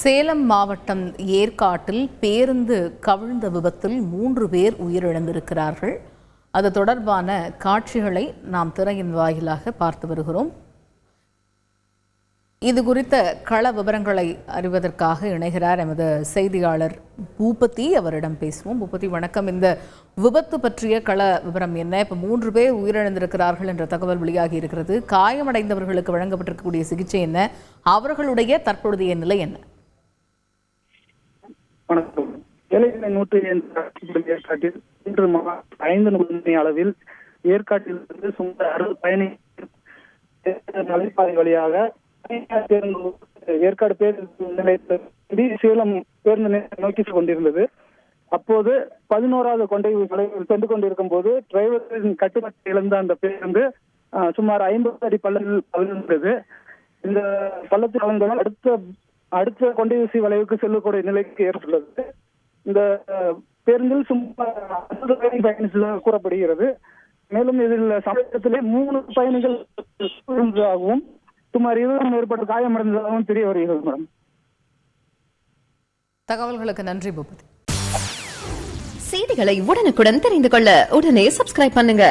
சேலம் மாவட்டம் ஏற்காட்டில் பேருந்து கவிழ்ந்த விபத்தில் 3 பேர் உயிரிழந்திருக்கிறார்கள். அது தொடர்பான காட்சிகளை நாம் திரையின் வாயிலாக பார்த்து வருகிறோம். இது குறித்த கள விவரங்களை அறிவதற்காக இணைகிறார் எமது செய்தியாளர் பூபதி. அவரிடம் பேசுவோம். பூபதி, வணக்கம். இந்த விபத்து பற்றிய கள விவரம் என்ன? இப்போ 3 பேர் உயிரிழந்திருக்கிறார்கள் என்ற தகவல் வெளியாகி இருக்கிறது. காயமடைந்தவர்களுக்கு வழங்கப்பட்டிருக்கக்கூடிய சிகிச்சை என்ன? அவர்களுடைய தற்பொழுதைய நிலை என்ன? வணக்கம். ஏற்காட்டில் இன்று 5 மணி அளவில் ஏற்காட்டிலிருந்து சுமார் 60 பயணிகள் மலைப்பாதை வழியாக ஏற்காடு பேருந்து நிலையத்தை சேலம் பேருந்து நிலையத்தை நோக்கி கொண்டிருந்தது. அப்போது 11வது கொண்டை சென்று கொண்டிருக்கும் போது டிரைவரின் கட்டுப்பாட்டை இழந்த அந்த பேருந்து சுமார் 50 அடி பள்ளத்தில் கவிழ்ந்தது. இந்த பள்ளத்தில் கவிழ்ந்ததால் அடுத்த கொண்டை ஊசி வளைவுக்கு செல்லக்கூடிய நிலைக்கு ஏற்பட்டுள்ளது. இந்த பேருந்தில் சுமார் 60 பயணிகள் பயணிச்சதாக கூறப்படுகிறது. மேலும் இதில் சமீபத்திலே 3 பயணிகள் ஆகவும் சுமார் 20 மேற்பட்ட காயமடைந்ததாகவும் தெரிய வருகிறது. மேடம், தகவல்களுக்கு நன்றி பூபதி. செய்திகளை உடனுக்குடன் தெரிந்து கொள்ள உடனே சப்ஸ்கிரைப் பண்ணுங்க.